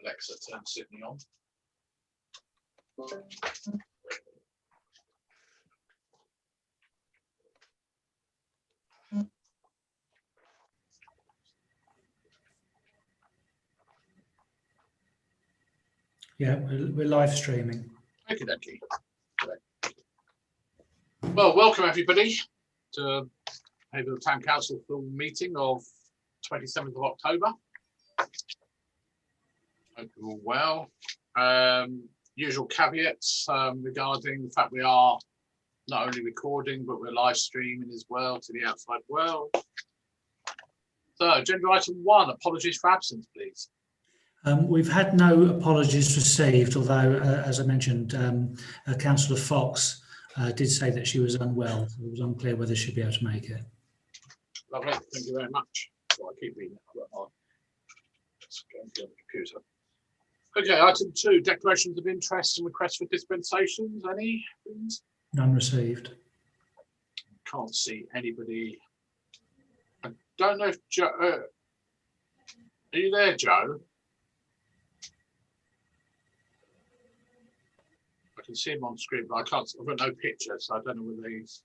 Alexa, turn Sydney on. Yeah, we're live streaming. Okie dokie. Well, welcome everybody to Haverhill Town Council full meeting of 27th of October. Hope you're all well. Usual caveats regarding the fact we are not only recording, but we're live streaming as well to the outside world. So, agenda item 1, apologies for absence, please. We've had no apologies received, although, as I mentioned, Councillor Fox did say that she was unwell. So it was unclear whether she'd be able to make it. Lovely, thank you very much. So I keep reading that. Let's go into the computer. Okay, item 2, declarations of interest and requests for dispensations. Any, please? None received. Can't see anybody. I don't know if Joe. Are you there, Joe? I can see him on screen, but I can't. I've got no picture, so I don't know whether he's.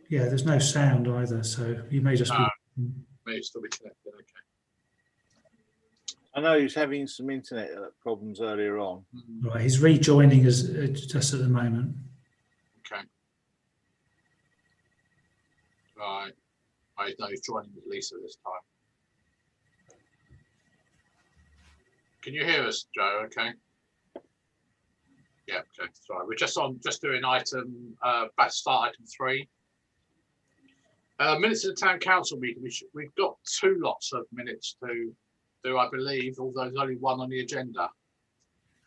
Yeah, there's no sound either, so you may just be. May still be connected. Okay. I know he was having some internet problems earlier on. Right, he's rejoining us just at the moment. Okay. Right. I know he's joining with Lisa this time. Can you hear us, Joe? Okay. Yeah. Okay. Sorry, we're just doing item. Back to start item 3. Minutes of the town council meeting. We've got 2 lots of minutes to do, I believe, although there's only 1 on the agenda.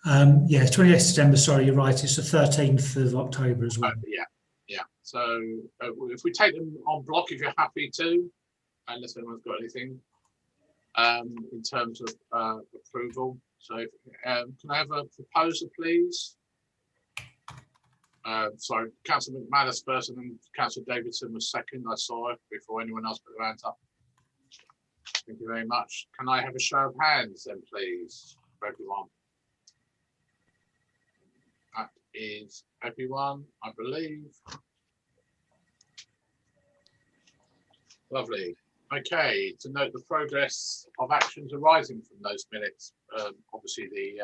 Yeah, 28th September, sorry, you're right. It's the 13th of October as well. Yeah. So if we take them on block, if you're happy to, unless anyone's got anything in terms of approval. So can I have a proposal, please? Sorry, Councillor McManus first and then Councillor Davidson was second. I saw it before anyone else put their hands up. Thank you very much. Can I have a show of hands then, please, for everyone? That is everyone, I believe. Lovely. Okay, to note the progress of actions arising from those minutes, obviously the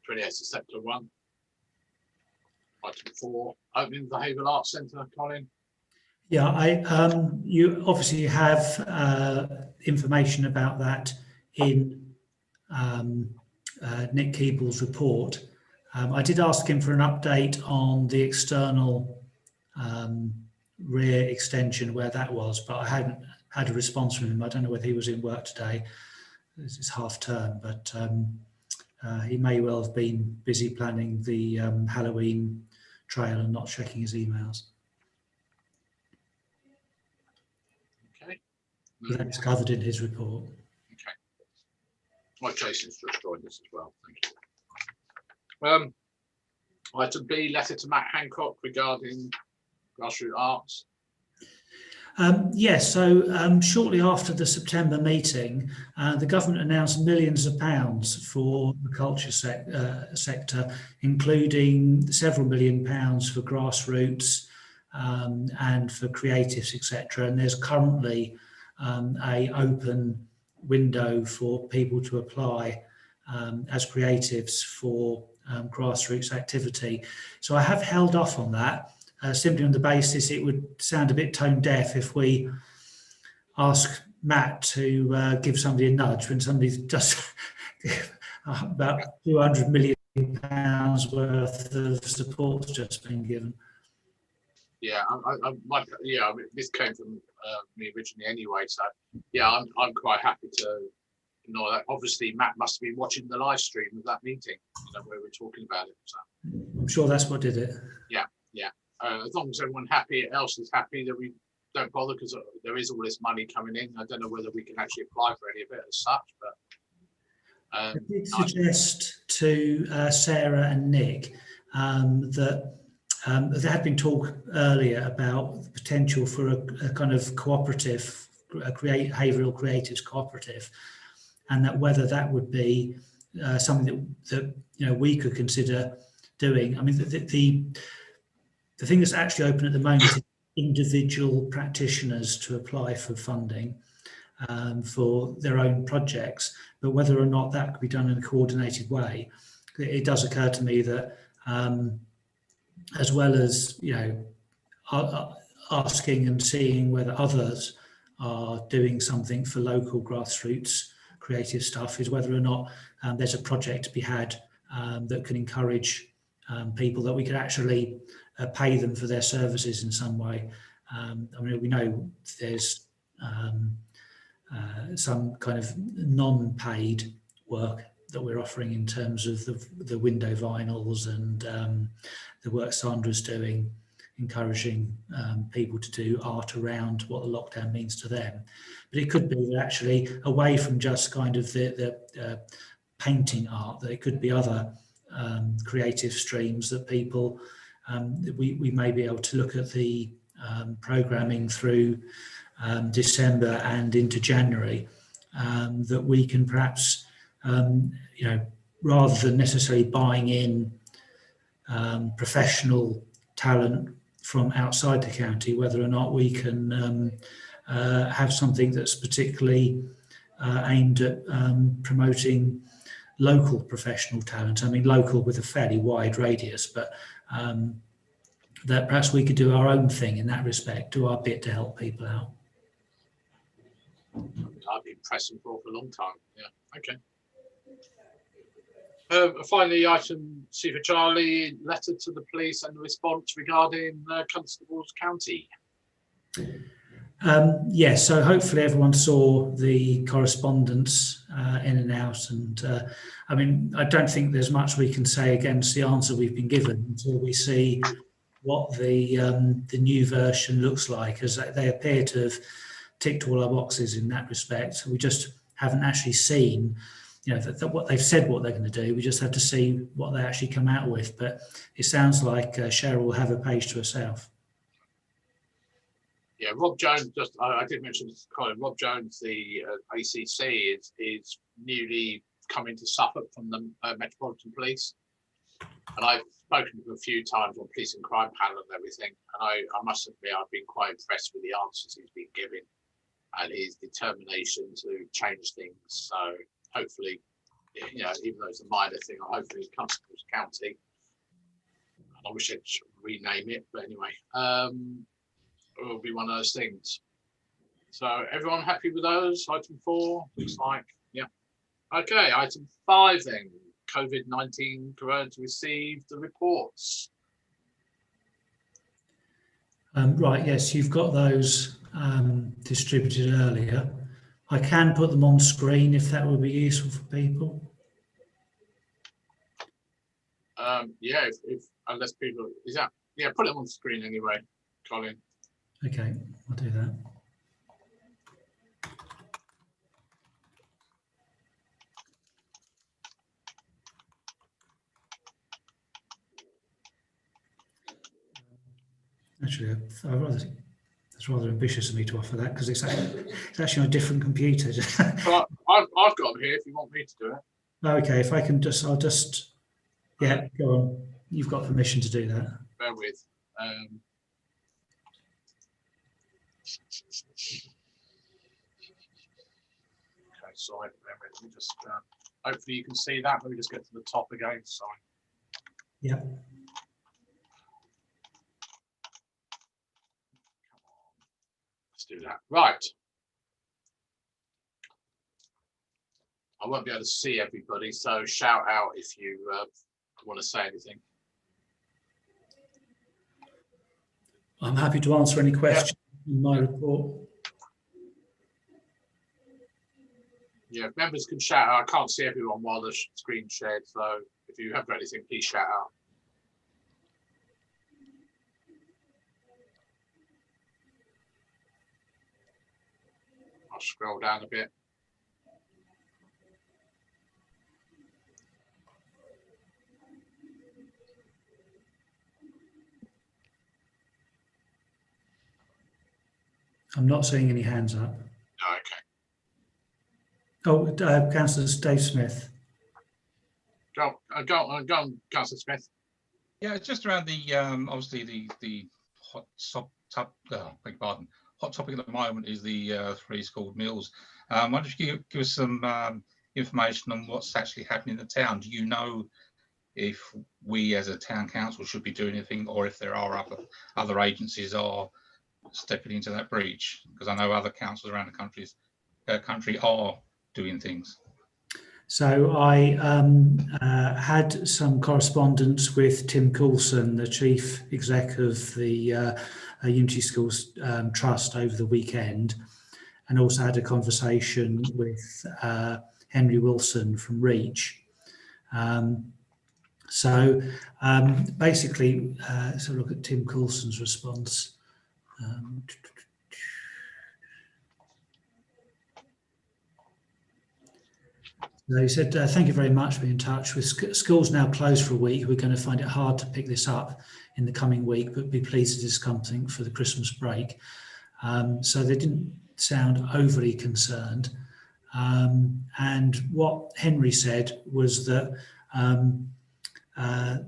28th of September 1. Item 4, opening the Haverhill Arts Centre, Colin. Yeah, you obviously have information about that in Nick Keeble's report. I did ask him for an update on the external rear extension, where that was, but I hadn't had a response from him. I don't know whether he was in work today. This is half term, but he may well have been busy planning the Halloween trail and not checking his emails. Okay. But that's covered in his report. Okay. Well, Jason's just joined us as well. Thank you. Item B, letter to Matt Hancock regarding grassroots arts. Yes, so shortly after the September meeting, the government announced millions of pounds for the culture sector, including several million pounds for grassroots and for creatives, etc. And there's currently a open window for people to apply as creatives for grassroots activity. So I have held off on that. Simply on the basis it would sound a bit tone deaf if we ask Matt to give somebody a nudge when somebody's just about £200 million worth of support's just been given. Yeah, I mean, this came from me originally anyway, so yeah, I'm quite happy to ignore that. Obviously, Matt must have been watching the live stream of that meeting, where we're talking about it. So I'm sure that's what did it. Yeah. As long as everyone else is happy, that we don't bother, because there is all this money coming in. I don't know whether we can actually apply for any of it as such, but I did suggest to Sarah and Nick that there had been talk earlier about the potential for a kind of cooperative, Haverhill Creatives Cooperative, and that whether that would be something that we could consider doing. I mean, the thing that's actually open at the moment is individual practitioners to apply for funding for their own projects, but whether or not that could be done in a coordinated way, it does occur to me that as well as asking and seeing whether others are doing something for local grassroots creative stuff, is whether or not there's a project to be had that can encourage people, that we could actually pay them for their services in some way. I mean, we know there's some kind of non-paid work that we're offering in terms of the window vinyls and the work Sandra's doing, encouraging people to do art around what the lockdown means to them. But it could be that actually, away from just kind of the painting art, that it could be other creative streams that people, we may be able to look at the programming through December and into January, that we can perhaps, rather than necessarily buying in professional talent from outside the county, whether or not we can have something that's particularly aimed at promoting local professional talent. I mean, local with a fairly wide radius, but that perhaps we could do our own thing in that respect, do our bit to help people out. I've been pressing for a long time. Yeah. Okay. Finally, item C for Charlie, letter to the police and the response regarding Constables County. Yes, so hopefully everyone saw the correspondence in and out, and I mean, I don't think there's much we can say against the answer we've been given until we see what the new version looks like, as they appear to have ticked all our boxes in that respect. We just haven't actually seen, that what they've said what they're going to do. We just have to see what they actually come out with. But it sounds like Cheryl will have a page to herself. Yeah, Rob Jones, I did mention this, Colin. Rob Jones, the ACC, is newly coming to Suffolk from the Metropolitan Police. And I've spoken to him a few times on police and crime panel and everything. And I must admit, I've been quite impressed with the answers he's been giving and his determination to change things. So hopefully, even though it's a minor thing, hopefully it comes to this county. I wish I'd rename it, but anyway, it will be one of those things. So everyone happy with those? Item 4 looks like, yeah. Okay, item 5 then. COVID-19 corona to receive the reports. Right, yes, you've got those distributed earlier. I can put them on screen if that would be useful for people. Yeah, if unless people, put them on screen anyway, Colin. Okay, I'll do that. Actually, it's rather ambitious of me to offer that, because it's actually on a different computer. Well, I've got them here if you want me to do it. Okay, if I can I'll just, yeah, go on. You've got permission to do that. Bear with. Okay, sorry, let me just, hopefully you can see that. Let me just get to the top again, sorry. Yeah. Let's do that. Right. I won't be able to see everybody, so shout out if you want to say anything. I'm happy to answer any questions in my report. Yeah, members can shout out. I can't see everyone while the screen's shared, so if you have got anything, please shout out. I'll scroll down a bit. I'm not seeing any hands up. Oh, okay. Oh, Councillor Dave Smith. Go on, Councillor Smith. Yeah, it's just around the obviously the hot beg your pardon. Hot topic at the moment is the free school meals. I wonder if you could give us some information on what's actually happening in the town. Do you know if we as a town council should be doing anything, or if there are other agencies are stepping into that breach? Because I know other councils around the country are doing things. So I had some correspondence with Tim Coulson, the chief exec of the Unity Schools Trust over the weekend, and also had a conversation with Henry Wilson from Reach. Basically, let's have a look at Tim Coulson's response. He said, thank you very much for being in touch. With schools now closed for a week, we're going to find it hard to pick this up in the coming week, but be pleased it is something for the Christmas break. So they didn't sound overly concerned. And what Henry said was that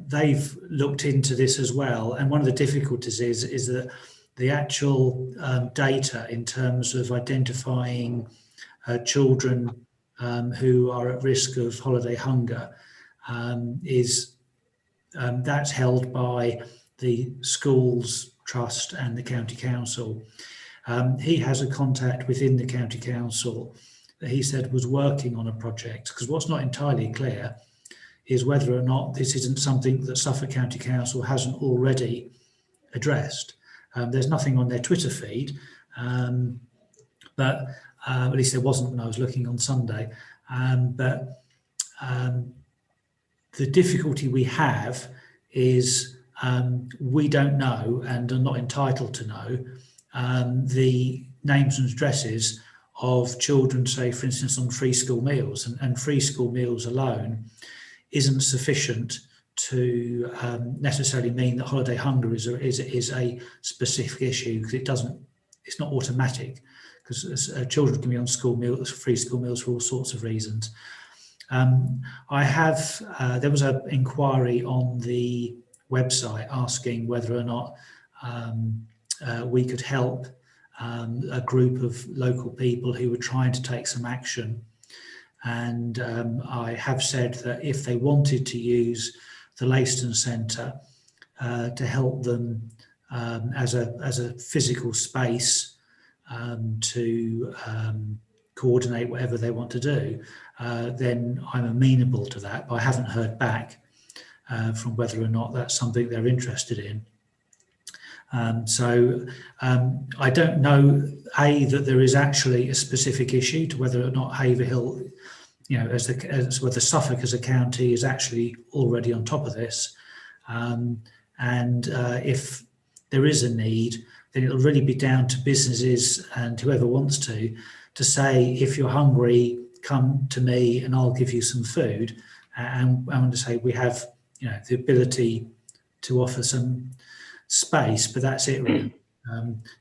they've looked into this as well. And one of the difficulties is that the actual data in terms of identifying children who are at risk of holiday hunger that's held by the schools trust and the county council. He has a contact within the county council that he said was working on a project, because what's not entirely clear is whether or not this isn't something that Suffolk County Council hasn't already addressed. There's nothing on their Twitter feed, but at least there wasn't when I was looking on Sunday. But the difficulty we have is we don't know, and are not entitled to know, the names and addresses of children, say, for instance, on free school meals. And free school meals alone isn't sufficient to necessarily mean that holiday hunger is a specific issue, because it's not automatic, because children can be on free school meals for all sorts of reasons. There was an inquiry on the website asking whether or not we could help a group of local people who were trying to take some action. And I have said that if they wanted to use the Leyston Centre to help them as a physical space to coordinate whatever they want to do, then I'm amenable to that. But I haven't heard back from whether or not that's something they're interested in. I don't know, that there is actually a specific issue to whether or not Haverhill, as whether Suffolk as a county is actually already on top of this. If there is a need, then it'll really be down to businesses and whoever wants to say, if you're hungry, come to me and I'll give you some food. And I want to say we have, the ability to offer some space, but that's it really.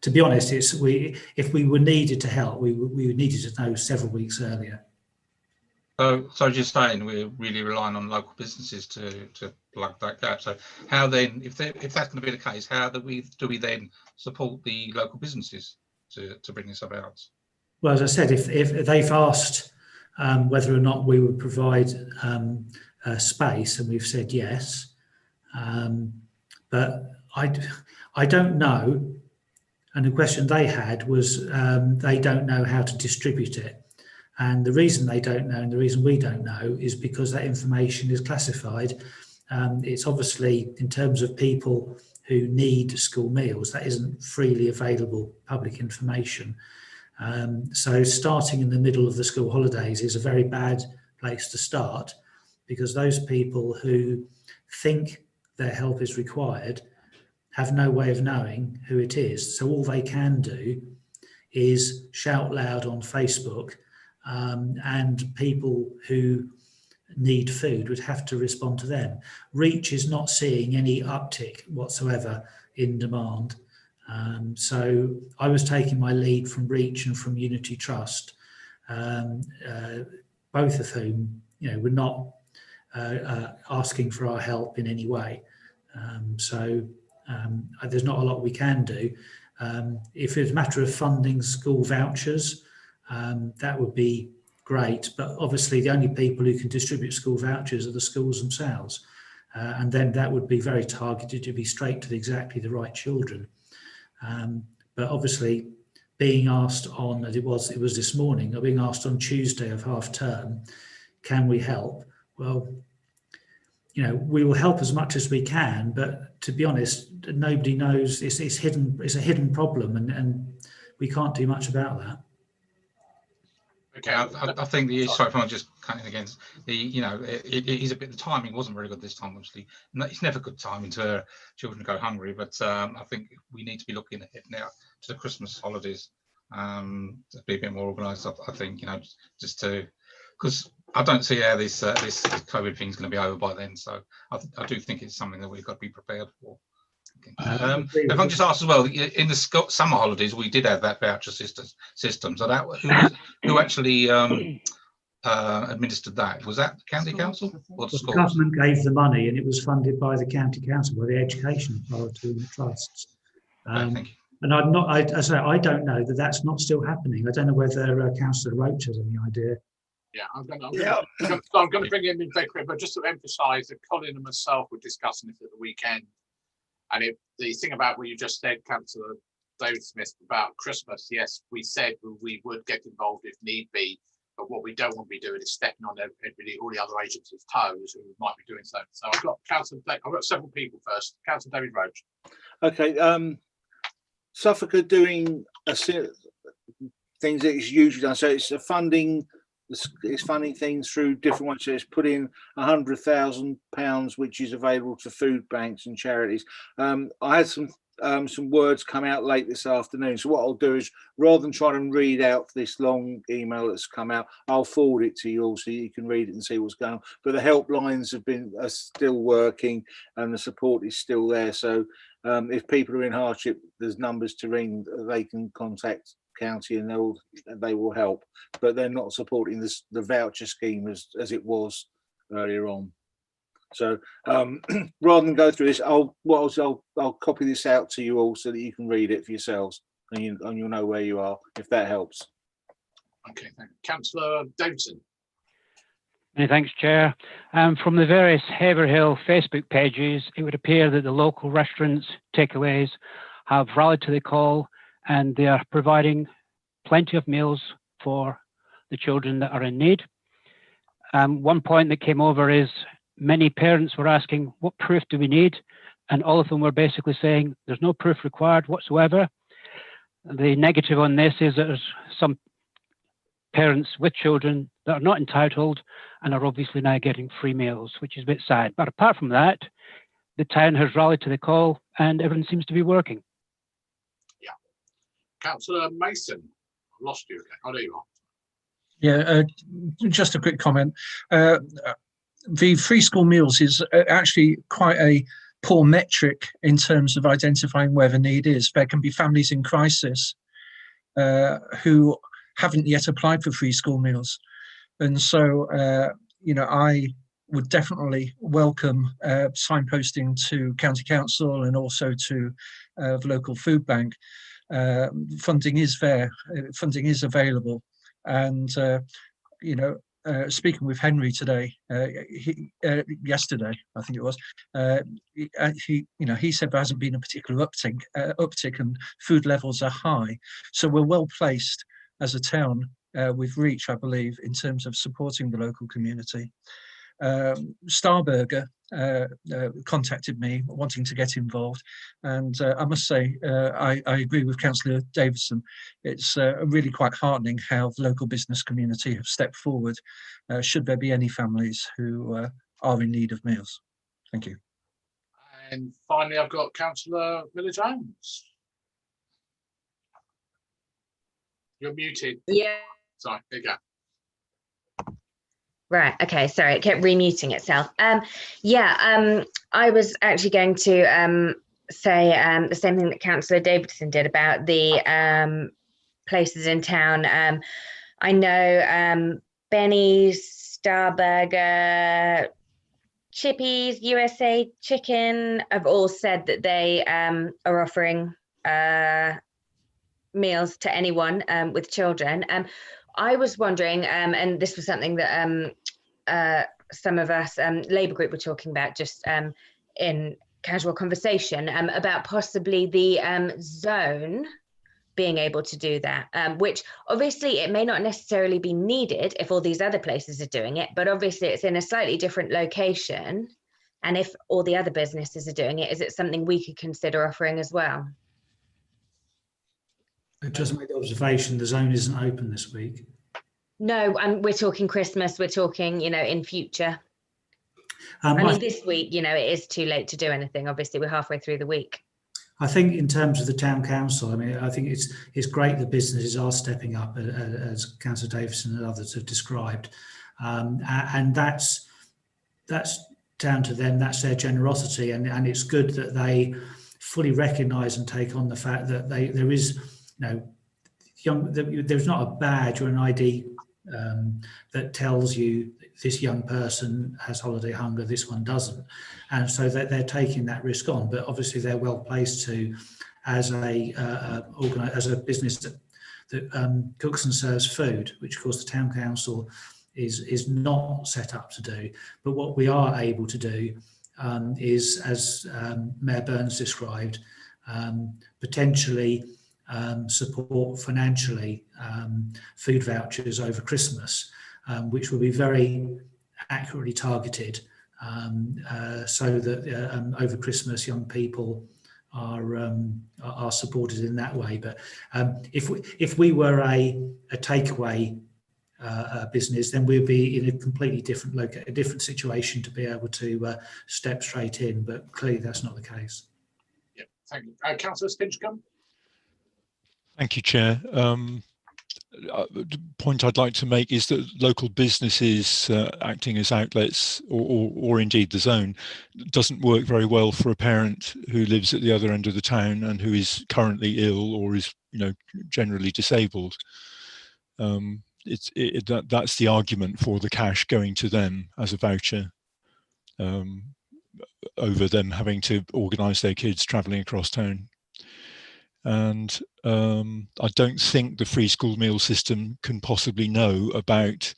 To be honest, if we were needed to help, we needed to know several weeks earlier. So just saying, we're really relying on local businesses to plug that gap. So how then, if that's going to be the case, how do we then support the local businesses to bring this about? Well, as I said, if they've asked whether or not we would provide space, and we've said yes, but I don't know. And the question they had was they don't know how to distribute it. And the reason they don't know and the reason we don't know is because that information is classified. It's obviously, in terms of people who need school meals, that isn't freely available public information. So starting in the middle of the school holidays is a very bad place to start, because those people who think their help is required have no way of knowing who it is. So all they can do is shout loud on Facebook, and people who need food would have to respond to them. Reach is not seeing any uptick whatsoever in demand. So I was taking my lead from Reach and from Unity Trust, um, both of whom, were not asking for our help in any way. There's not a lot we can do. If it's a matter of funding school vouchers, that would be great. But obviously, the only people who can distribute school vouchers are the schools themselves. And then that would be very targeted to be straight to exactly the right children. But obviously, being asked on, as it was this morning, or being asked on Tuesday of half term, can we help? Well, we will help as much as we can, but to be honest, nobody knows. It's hidden. It's a hidden problem, and we can't do much about that. Okay, I think sorry if I'm just cutting against it is a bit, the timing wasn't very good this time, obviously. It's never good timing to children go hungry, but I think we need to be looking ahead now to the Christmas holidays, to be a bit more organised. I think, just to, because I don't see how this COVID thing is going to be over by then. So I do think it's something that we've got to be prepared for. Okay. If I can just ask as well, in the summer holidays, we did have that voucher system. So that who actually administered that? Was that the county council or the schools? The government gave the money, and it was funded by the county council, by the education authority and the trusts. Thank you. And I don't know that that's not still happening. I don't know whether Councillor Roach has any idea. Yeah, I'm going to bring him in very quick, but just to emphasise that Colin and myself were discussing this at the weekend. And the thing about what you just said, Councillor David Smith, about Christmas, yes, we said we would get involved if need be, but what we don't want to be doing is stepping on all the other agencies' toes who might be doing so. So I've got several people first. Councillor David Roach. Okay, Suffolk are doing things that it's usually done. So it's funding things through different ones. So it's put in £100,000, which is available to food banks and charities. I had some words come out late this afternoon. So what I'll do is, rather than trying to read out this long email that's come out, I'll forward it to you all so you can read it and see what's going on. But the helplines are still working and the support is still there. So if people are in hardship, there's numbers to ring. They can contact county and they will help, but they're not supporting the voucher scheme as it was earlier on. So rather than go through this, I'll copy this out to you all so that you can read it for yourselves and you'll know where you are, if that helps. Okay, thank you. Councillor Davidson. Many thanks, Chair. From the various Haverhill Facebook pages, it would appear that the local restaurants, takeaways, have rallied to the call, and they are providing plenty of meals for the children that are in need. One point that came over is many parents were asking, what proof do we need? And all of them were basically saying, there's no proof required whatsoever. The negative on this is that there's some parents with children that are not entitled and are obviously now getting free meals, which is a bit sad. But apart from that, the town has rallied to the call and everything seems to be working. Councillor Mason, I've lost you again. Oh, there you are. Yeah, just a quick comment. The free school meals is actually quite a poor metric in terms of identifying where the need is. There can be families in crisis who haven't yet applied for free school meals. And so, I would definitely welcome signposting to County Council and also to the local food bank. Funding is there, funding is available, and speaking with Henry today, yesterday I think it was, he said there hasn't been a particular uptick, and food levels are high, so we're well placed as a town with reach, I believe, in terms of supporting the local community. Starburger contacted me wanting to get involved, and I must say I agree with Councillor Davidson. It's really quite heartening how the local business community have stepped forward should there be any families who are in need of meals. Thank you. And finally, I've got Councillor Miller-Jones. You're muted. Yeah. Sorry, there you go. Right. Okay. Sorry, it kept remuting itself. I was actually going to say the same thing that Councillor Davidson did about the places in town I know Benny's, Starburger, Chippies, USA Chicken have all said that they are offering meals to anyone with children. I was wondering, and this was something that some of us Labour group were talking about just in casual conversation about possibly the zone being able to do that, which obviously it may not necessarily be needed if all these other places are doing it, but obviously it's in a slightly different location. And if all the other businesses are doing it, is it something we could consider offering as well? It does make the observation the zone isn't open this week. No, we're talking Christmas, we're talking, in future. I mean, this week, it is too late to do anything. Obviously, we're halfway through the week. I think in terms of the town council, I mean, I think it's great that businesses are stepping up, as Councillor Davison and others have described, and that's down to them. That's their generosity, and it's good that they fully recognise and take on the fact that there is, there's not a badge or an ID that tells you this young person has holiday hunger, this one doesn't, and so that they're taking that risk on. But obviously they're well placed to, as a business that cooks and serves food, which of course the town council is not set up to do. But what we are able to do is, as Mayor Burns described, potentially support financially food vouchers over Christmas, which will be very accurately targeted, so that over Christmas young people are supported in that way. But if we were a takeaway business, then we'd be in a completely different situation to be able to step straight in. But clearly that's not the case. Yeah, thank you. Councillor Stinchcombe. Thank you, Chair. The point I'd like to make is that local businesses acting as outlets, or indeed the zone, doesn't work very well for a parent who lives at the other end of the town and who is currently ill or is, generally disabled. That's the argument for the cash going to them as a voucher, over them having to organise their kids travelling across town. And I don't think the free school meal system can possibly know about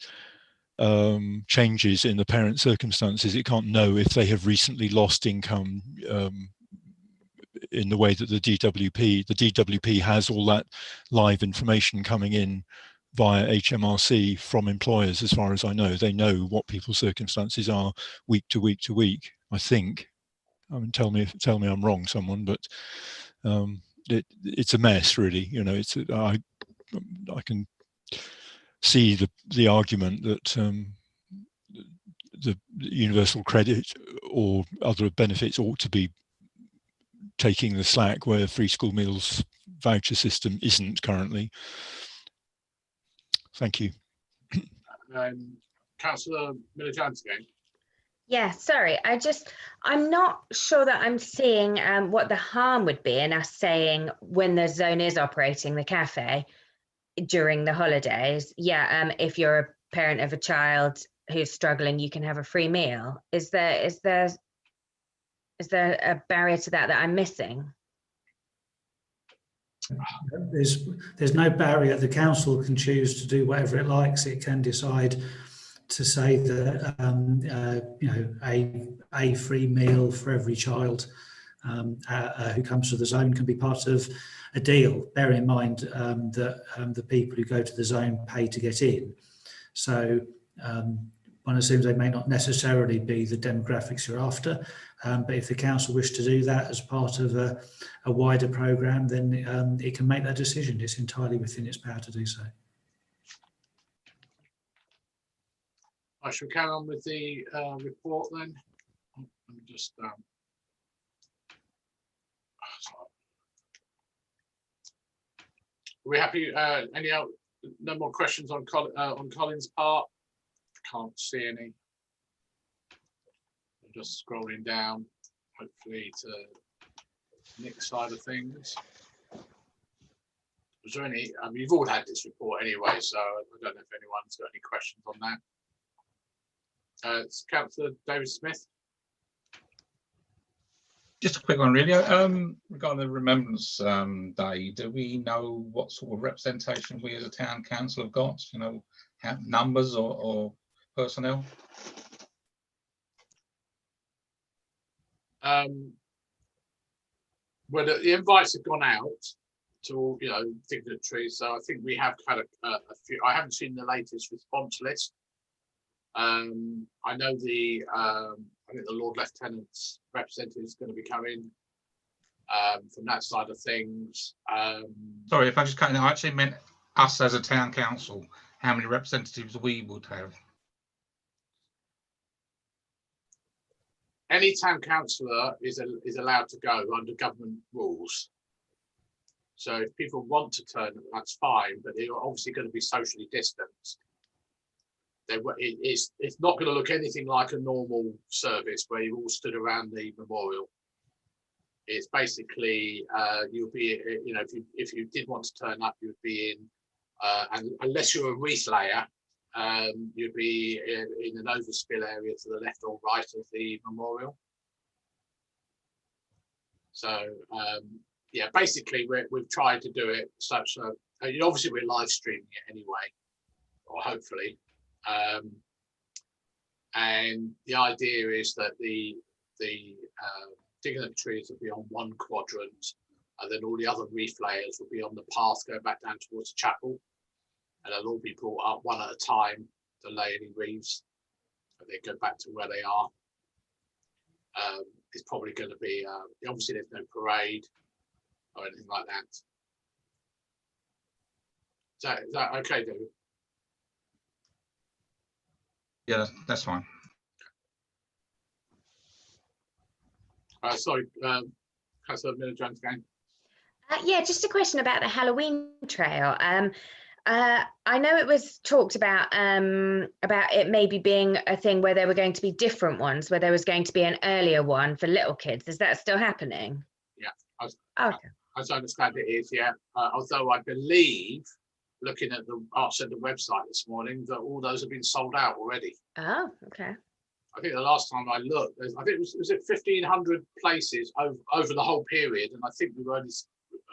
changes in the parent's circumstances. It can't know if they have recently lost income in the way that the DWP has all that live information coming in via HMRC from employers. As far as I know, they know what people's circumstances are week to week to week, I think. I mean, tell me I'm wrong, someone, but it's a mess, really. I can see the argument that the universal credit or other benefits ought to be taking the slack where free school meals voucher system isn't currently. Thank you. Councillor Miller-Jones again. Yeah, sorry. I'm not sure that I'm seeing what the harm would be in us saying when the zone is operating the cafe during the holidays. Yeah, if you're a parent of a child who's struggling, you can have a free meal. Is there a barrier to that I'm missing? There's no barrier. The council can choose to do whatever it likes. It can decide to say that a free meal for every child who comes to the zone can be part of a deal. Bear in mind that the people who go to the zone pay to get in, so one assumes they may not necessarily be the demographics you're after, but if the council wish to do that as part of a wider programme, then it can make that decision. It's entirely within its power to do so. I shall carry on with the report then. Let me just are we happy? No more questions on Colin's part? Can't see any. I'm just scrolling down, hopefully to Nick's side of things. Was there any? You've all had this report anyway, so I don't know if anyone's got any questions on that. It's Councillor David Smith. Just a quick one, really. Regarding the Remembrance Day, do we know what sort of representation we as a town council have got? You know, numbers or personnel? Well, the invites have gone out to all, dignitaries. So I think we have had a few. I haven't seen the latest response list. I know I think the Lord Lieutenant's representative is going to be coming from that side of things. Sorry, if I just cut in, I actually meant us as a town council. How many representatives we would have? Any town councillor is allowed to go under government rules. So if people want to turn up, that's fine, but they're obviously going to be socially distanced. It's not going to look anything like a normal service where you all stood around the memorial. It's basically you'll be, if you did want to turn up, you'd be in, and unless you're a wreath layer, you'd be in an overspill area to the left or right of the memorial. So yeah, basically we've tried to do it such that obviously we're live streaming it anyway, or hopefully. And the idea is that the dignitaries will be on one quadrant, and then all the other wreath layers will be on the path going back down towards the chapel, and they'll all be brought up one at a time to lay any wreaths, and they go back to where they are. It's probably going to be obviously there's no parade or anything like that. Is that okay, David? Yeah, that's fine. Sorry, Councillor Miller Jones again. Yeah, just a question about the Halloween trail. I know it was talked about it maybe being a thing where there were going to be different ones, where there was going to be an earlier one for little kids. Is that still happening? Yeah, Okay. as I understand it is, yeah. Although I believe, looking at the Arts Centre website this morning, that all those have been sold out already. Oh, okay. I think the last time I looked, I think was it 1,500 places over the whole period, and I think we've only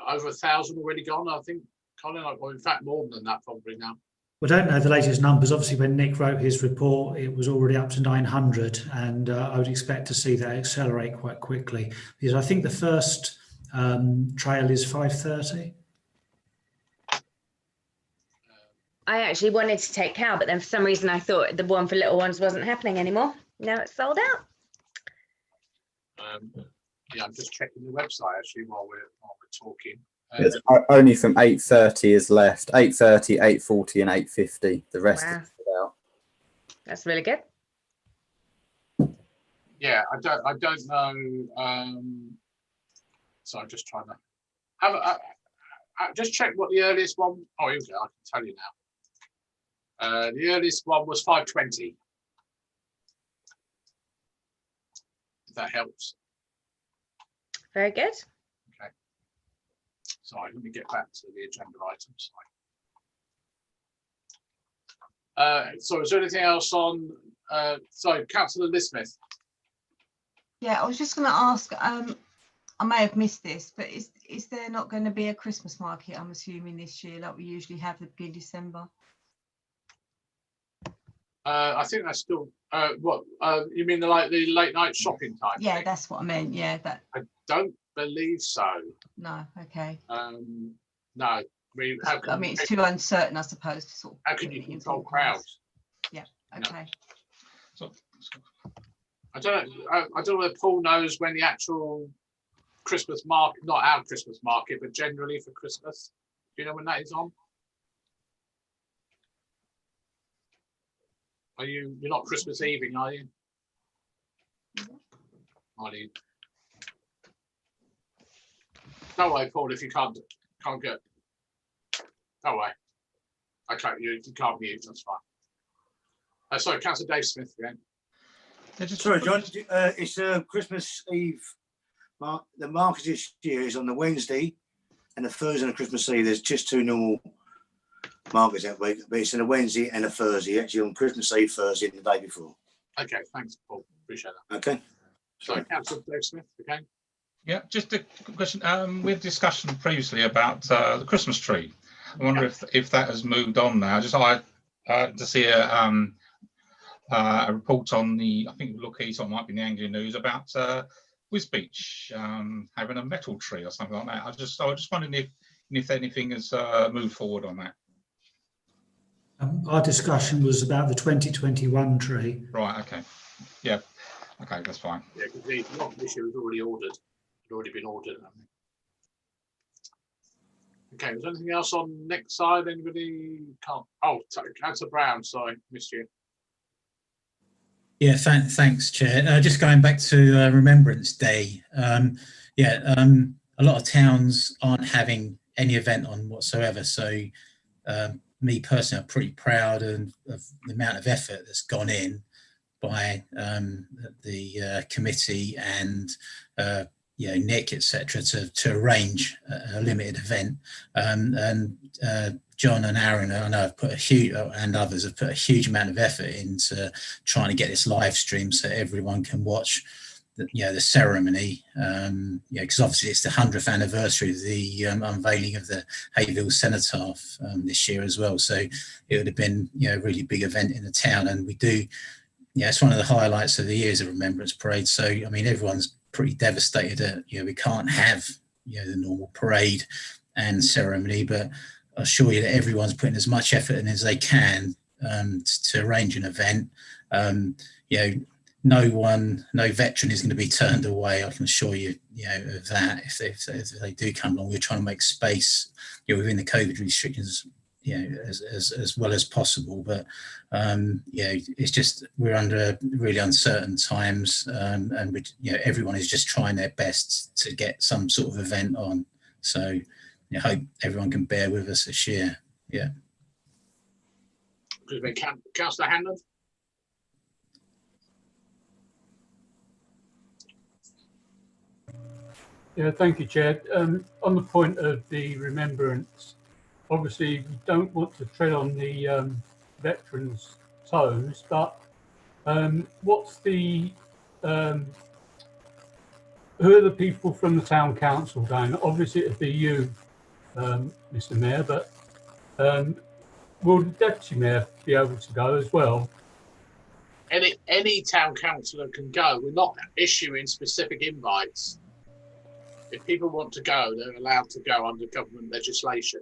over 1,000 already gone. I think, Colin, or in fact more than that probably now. We don't know the latest numbers. Obviously, when Nick wrote his report, it was already up to 900, and I would expect to see that accelerate quite quickly, because I think the first trail is 5:30. I actually wanted to take Cal, but then for some reason I thought the one for little ones wasn't happening anymore. Now it's sold out. Yeah, I'm just checking the website actually while we're talking. It's only from 8:30 is left. 8:30, 8:40, and 8:50. The rest Wow. is sold out. That's really good. Yeah, I don't know. So I'm just trying to have just check what the earliest one. Oh, here we go. I can tell you now. The earliest one was 5:20. If that helps. Very good. Okay. Sorry, let me get back to the agenda items. So is there anything else on? Sorry, Councillor Lismith. Yeah, I was just going to ask. I may have missed this, but is there not going to be a Christmas market? I'm assuming this year, like we usually have at the beginning of December. I think that's still what you mean, the late night shopping time? Yeah, thing? that's what I meant. Yeah, that. I don't believe so. No, okay. No, I mean, it's too uncertain, I suppose. To sort of how can you control crowds? Yeah. Okay. So, I don't know. I don't know whether Paul knows when the actual Christmas market, not our Christmas market, but generally for Christmas. Do you know when that is on? You're not Christmas Eving, are you? Are you? Don't worry, Paul, if you can't get. Don't worry. You can't mute, that's fine. Sorry, Councillor Dave Smith again. Sorry, John. It's Christmas Eve. The market this year is on the Wednesday, and a Thursday and a Christmas Eve. There's just 2 normal markets that week, but it's on a Wednesday and a Thursday, actually on Christmas Eve, Thursday, and the day before. Okay, thanks, Paul. Appreciate that. Okay. So, Councillor Dave Smith, okay. Yeah, just a quick question. We had discussion previously about the Christmas tree. I wonder if that has moved on now. Just I to see a report on the, I think Lookheed, or it might be in the Anglian News, about Wisbeach having a metal tree or something like that. I was just wondering if anything has moved forward on that. Our discussion was about the 2021 tree. Right. Okay. Yeah. Okay, that's fine. Yeah, because the lot this year was already ordered. Had already been ordered. Okay, was there anything else on next side? Anybody can't? Oh, Councillor Brown, sorry, missed you. Yeah, thanks, Chair. Just going back to Remembrance Day. A lot of towns aren't having any event on whatsoever. So me personally, I'm pretty proud of the amount of effort that's gone in by the committee and Nick, etc., to arrange a limited event. John and Aaron, I know, have put a huge, and others have put a huge amount of effort into trying to get this live stream so everyone can watch the ceremony. Because obviously it's the 100th anniversary of the unveiling of the Hayville Cenotaph this year as well. So it would have been a really big event in the town, and we do. It's one of the highlights of the year is a Remembrance Parade. So I mean, everyone's pretty devastated that we can't have the normal parade and ceremony, but I assure you that everyone's putting as much effort in as they can to arrange an event. No veteran is going to be turned away. I can assure you, of that. If they do come along, we're trying to make space, within the COVID restrictions, as well as possible. But it's just we're under really uncertain times, and everyone is just trying their best to get some sort of event on. So I hope everyone can bear with us this year. Yeah. Councillor Hanlon. Yeah, thank you, Chair. On the point of the remembrance, obviously we don't want to tread on the veterans' toes, but what's the who are the people from the town council going? Obviously it'd be you, Mr. Mayor, but will the deputy mayor be able to go as well? Any town councillor can go. We're not issuing specific invites. If people want to go, they're allowed to go under government legislation.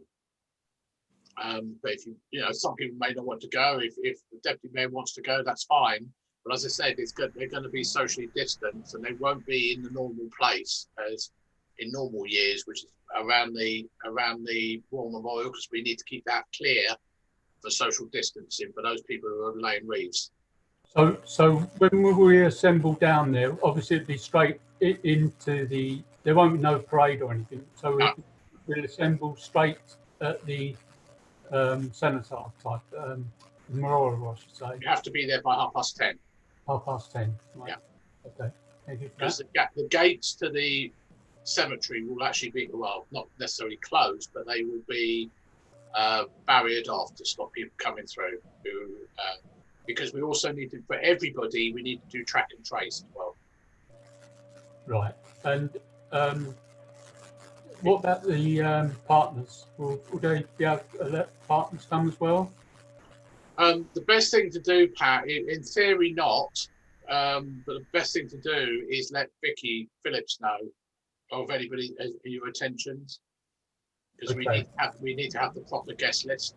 But if some people may not want to go. If the deputy mayor wants to go, that's fine. But as I said, they're going to be socially distanced, and they won't be in the normal place as in normal years, which is around the War Memorial, because we need to keep that clear for social distancing for those people who are laying wreaths. So when will we assemble down there? Obviously, it'd be straight into the. There won't be no parade or anything. So we'll assemble straight at the cenotaph type memorial, I should say. You have to be there by 10:30. 10:30. Right. Yeah. Okay. Thank you. Because the gates to the cemetery will actually be, well, not necessarily closed, but they will be barriered off to stop people coming through. Because we also need to, for everybody, we need to do track and trace as well. Right. And what about the partners? Will they be able to let partners come as well? The best thing to do, Pat, in theory not, but the best thing to do is let Vicky Phillips know of anybody in your attentions, because we need to have the proper guest list.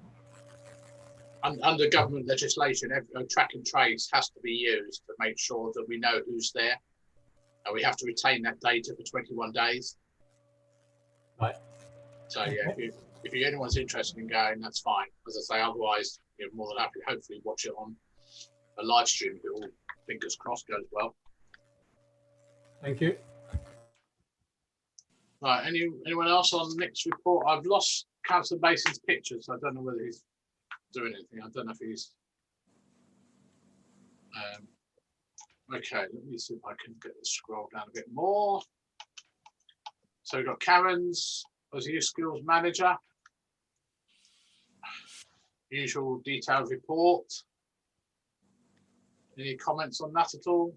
Under government legislation, track and trace has to be used to make sure that we know who's there, and we have to retain that data for 21 days. Right. So yeah, if anyone's interested in going, that's fine. As I say, otherwise, you're more than happy to hopefully watch it on a live stream if it all, fingers crossed, goes well. Thank you. Right, anyone else on the next report? I've lost Councillor Mason's picture, so I don't know whether he's doing anything. I don't know if he's okay, let me see if I can get the scroll down a bit more. So we've got Karen's, as a youth skills manager. Usual detailed report. Any comments on that at all?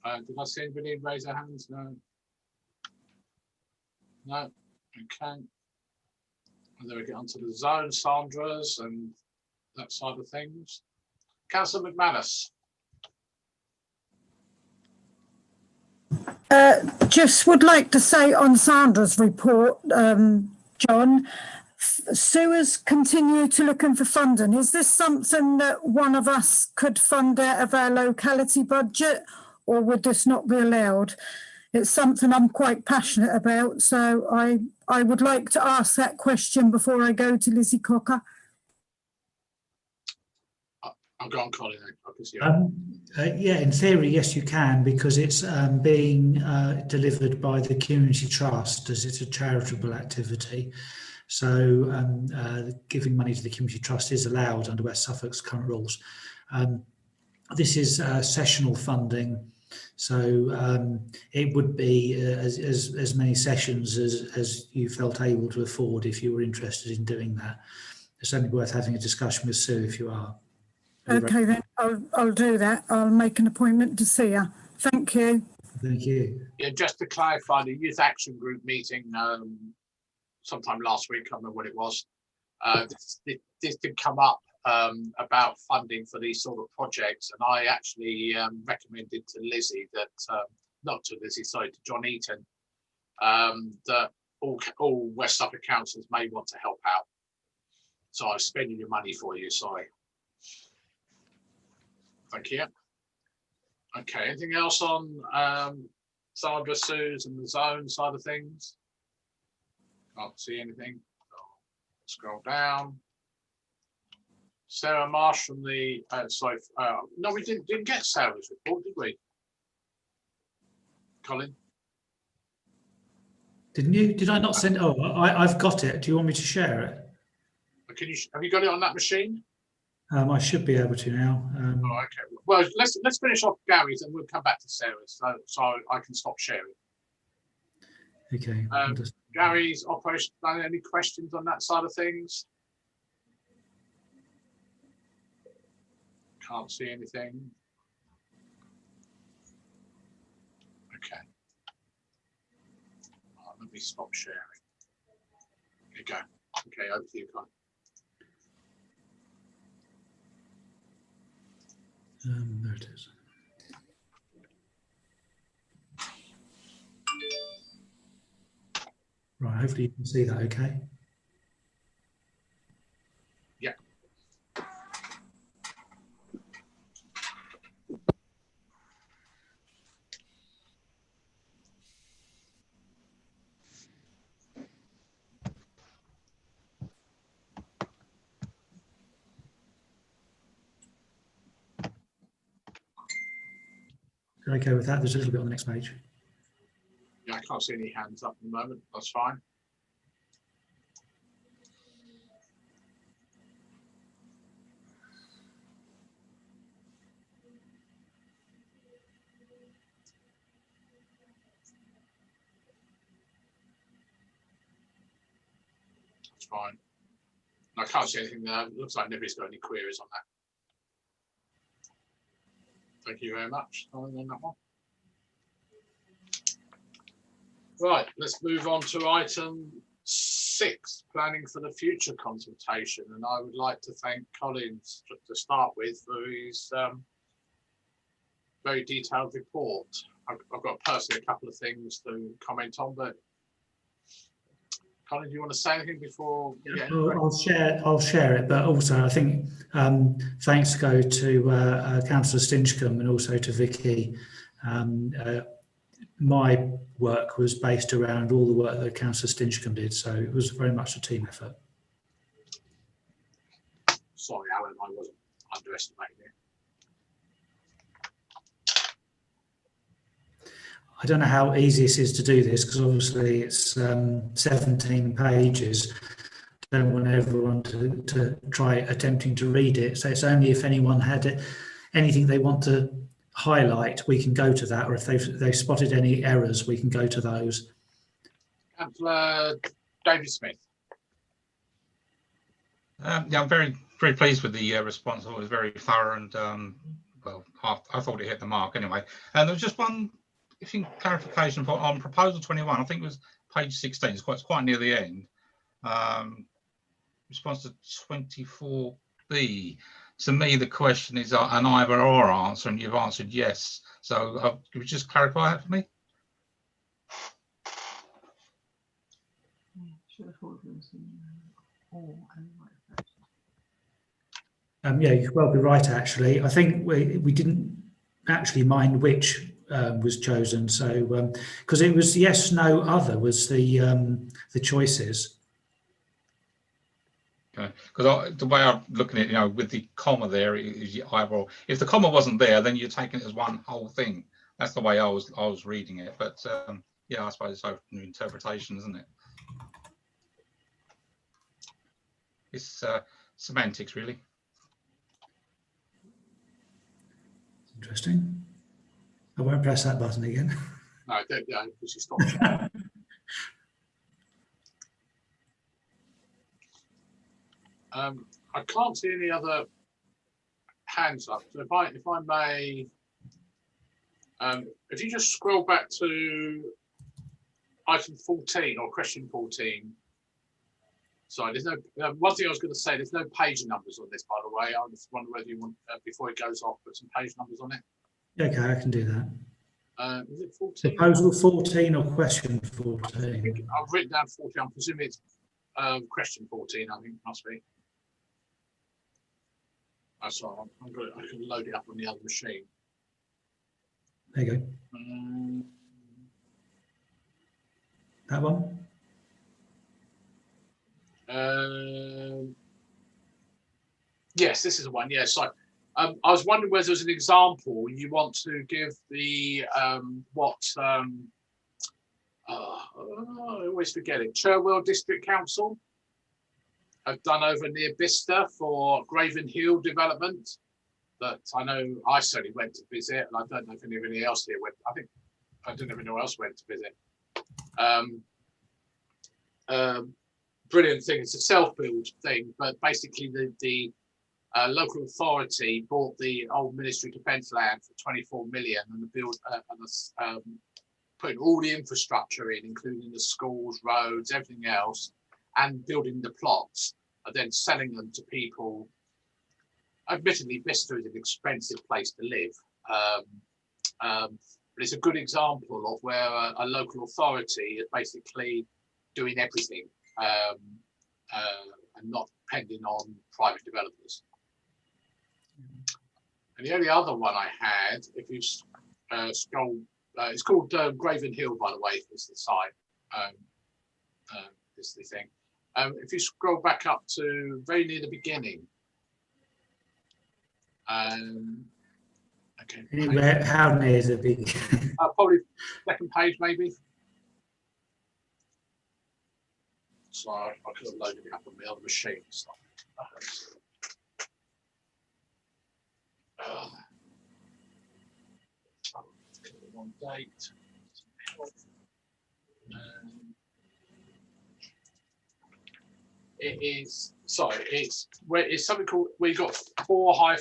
Did I see anybody raise their hands? No. No. Okay. And then we get onto the zone, Sandra's and that side of things. Councillor McManus. Just would like to say on Sandra's report, John, sewers continue to looking for funding. Is this something that one of us could fund out of our locality budget, or would this not be allowed? It's something I'm quite passionate about, so I would like to ask that question before I go to Lizzie Cocker. I'll go on, Colin. I can see yeah, in theory, yes, you can, because it's being delivered by the community trust as it's a charitable activity. So giving money to the community trust is allowed under West Suffolk's current rules. This is sessional funding, so it would be as many sessions as you felt able to afford if you were interested in doing that. It's only worth having a discussion with Sue if you are. Okay, then I'll do that. I'll make an appointment to see her. Thank you. Thank you. Yeah, just to clarify, the Youth Action Group meeting sometime last week, I can't remember what it was. This did come up about funding for these sort of projects, and I actually recommended to Lizzie that, not to Lizzie, sorry, to John Eaton, that all West Suffolk councils may want to help out. So I'm spending your money for you, sorry. Thank you. Okay, anything else on Sandra, Sue's and the zone side of things? Can't see anything. Scroll down. Sarah Marsh from the no, we didn't get Sarah's report, did we? Colin? Didn't you? Did I not send? Oh, I've got it. Do you want me to share it? Can you? Have you got it on that machine? I should be able to now. Oh, okay. Well, let's finish off Gary's, and we'll come back to Sarah's, so I can stop sharing. Okay. Gary's operation plan. Any questions on that side of things? Can't see anything. Okay. Right, let me stop sharing. There you go. Okay, over to you, Colin. There it is. Right, hopefully you can see that okay. Yeah. You're okay with that? There's a little bit on the next page. Yeah, I can't see any hands up at the moment. That's fine. That's fine. I can't see anything there. It looks like nobody's got any queries on that. Thank you very much on that one. Right, let's move on to item 6, planning for the future consultation. And I would like to thank Colin to start with for his very detailed report. I've got personally a couple of things to comment on, but Colin, do you want to say anything before we get into it? I'll share it, but also I think thanks go to Councillor Stinchcombe and also to Vicky. My work was based around all the work that Councillor Stinchcombe did, so it was very much a team effort. Sorry, Alan, I wasn't underestimating it. I don't know how easy this is to do this because obviously it's 17 pages. I don't want everyone to try attempting to read it. So it's only if anyone had anything they want to highlight, we can go to that, or if they've spotted any errors, we can go to those. Councillor David Smith. Yeah, I'm very pleased with the response. It was very thorough and well, I thought it hit the mark anyway. And there was just one clarification on proposal 21. I think it was page 16. It's quite near the end. Response to 24B. To me, the question is an either or answer, and you've answered yes. So could you just clarify that for me? Yeah, you could well be right, actually. I think we didn't actually mind which was chosen, so because it was yes, no, other was the choices. Okay, because the way I'm looking at it, with the comma there, is either or. If the comma wasn't there, then you're taking it as one whole thing. That's the way I was reading it. But yeah, I suppose it's open to interpretation, isn't it? It's semantics, really. Interesting. I won't press that button again. No, don't, because you stopped. I can't see any other hands up. So if I may, if you just scroll back to item 14 or question 14. Sorry, there's no. One thing I was going to say, there's no page numbers on this, by the way. I was wondering whether you want, before it goes off, put some page numbers on it. Okay, I can do that. Is it 14? Proposal 14 or question 14? I've written down 14. I'm presuming it's question 14. I think it must be. That's all right. I can load it up on the other machine. There you go. That one? Yes, this is the one. Yeah, so I was wondering whether there's an example you want to give the what I always forget it. Cherwell District Council have done over near Bicester for Graven Hill development that I know I certainly went to visit, and I don't know if anybody else here went. I don't know if anyone else went to visit. Brilliant thing. It's a self-build thing, but basically the local authority bought the old Ministry of Defence land for 24 million and putting all the infrastructure in, including the schools, roads, everything else, and building the plots, and then selling them to people. Admittedly, Bicester is an expensive place to live, but it's a good example of where a local authority is basically doing everything. And not depending on private developers. And the only other one I had, if you scroll, it's called Graven Hill, by the way, is the site. Is the thing. If you scroll back up to very near the beginning. Okay. How near the beginning? Probably second page, maybe. So I could have loaded it up on the other machine. One date. It is it's something called, we got 4-2.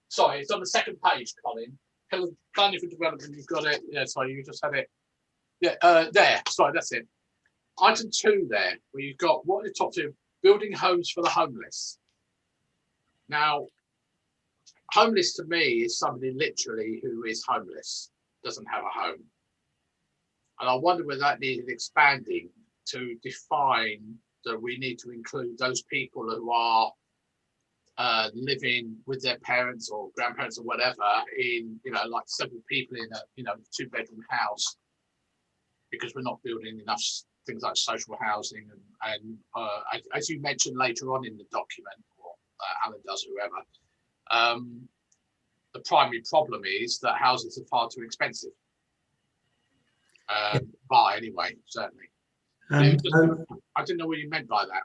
Sorry, it's on the second page, Colin. Planning for development, you've got it. Yeah, sorry, you just had it. Yeah, there. Sorry, that's it. Item 2 there, where you've got what is top 2? Building homes for the homeless. Now, homeless to me is somebody literally who is homeless, doesn't have a home. And I wonder whether that needed expanding to define that we need to include those people who are living with their parents or grandparents or whatever in, like several people in a 2-bedroom house, because we're not building enough things like social housing and as you mentioned later on in the document, or Alan does, whoever, the primary problem is that houses are far too expensive. Buy anyway, certainly. I didn't know what you meant by that.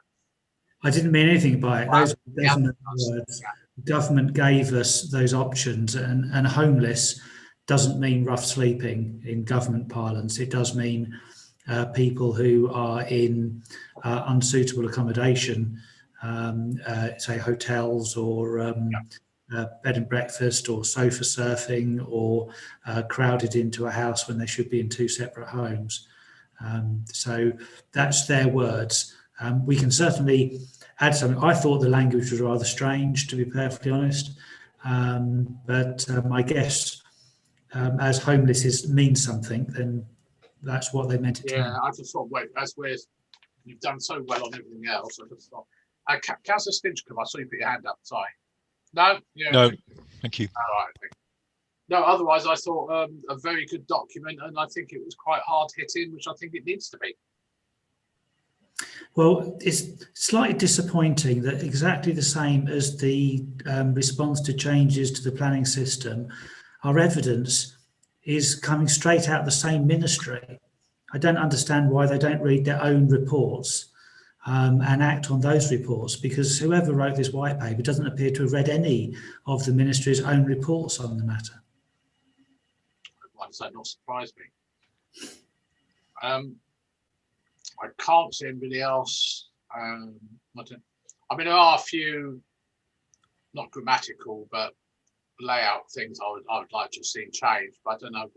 I didn't mean anything by it. Those are definite words. The government gave us those options, and homeless doesn't mean rough sleeping in government parlance. It does mean people who are in unsuitable accommodation, say hotels or bed and breakfast or sofa surfing, or crowded into a house when they should be in two separate homes. So that's their words. We can certainly add something. I thought the language was rather strange, to be perfectly honest, but I guess as homeless means something, then that's what they meant it to mean. Yeah, I just thought, wait, that's where you've done so well on everything else. I just thought, Councillor Stinchcombe, I saw you put your hand up. Sorry. No? Yeah. No, thank you. All right. No, otherwise I thought a very good document, and I think it was quite hard hitting, which I think it needs to be. Well, it's slightly disappointing that exactly the same as the response to changes to the planning system, our evidence is coming straight out of the same ministry. I don't understand why they don't read their own reports and act on those reports, because whoever wrote this white paper doesn't appear to have read any of the ministry's own reports on the matter. Why does that not surprise me? I can't see anybody else. I mean, there are a few, not grammatical, but layout things I would like to see changed, but I don't know.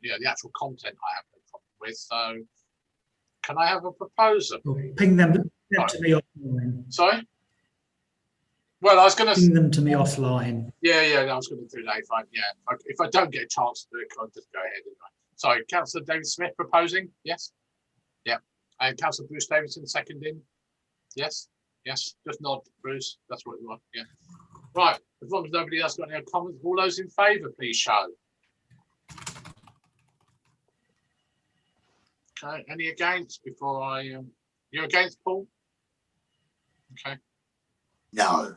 Yeah, the actual content I have no problem with. So, can I have a proposal? Ping them to me offline. Sorry. Well, I was going to ping them to me offline. Yeah, I was going to do that. If I don't get a chance to do it, I'll just go ahead. Sorry, Councillor David Smith proposing. Yes. Yeah. And Councillor Bruce Davidson seconding. Yes. Just nod, Bruce. That's what we want. Yeah. Right. As long as nobody else got any comments, all those in favour, please show. Okay. Any against before I? You're against, Paul? Okay. No.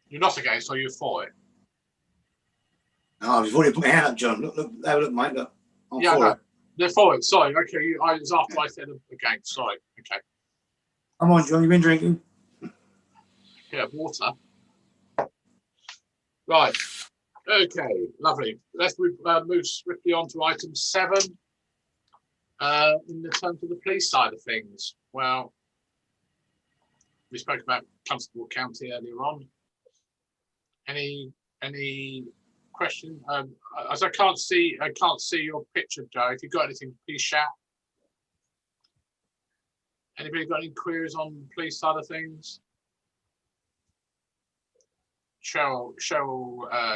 You're not against, or you're for it? No, I've already put my hand up, John. Look, have a look, mate. Look. I'm yeah, for no, it. They're for it. Sorry. Okay. It was after I said against. Sorry. Okay. Come on, John. You've been drinking. Yeah, water. Right. Okay. Lovely. Let's move swiftly on to item 7. In the terms of the police side of things, well, we spoke about Constable County earlier on. Any question? As I can't see your picture, Joe. If you've got anything, please shout. Anybody got any queries on the police side of things? Cheryl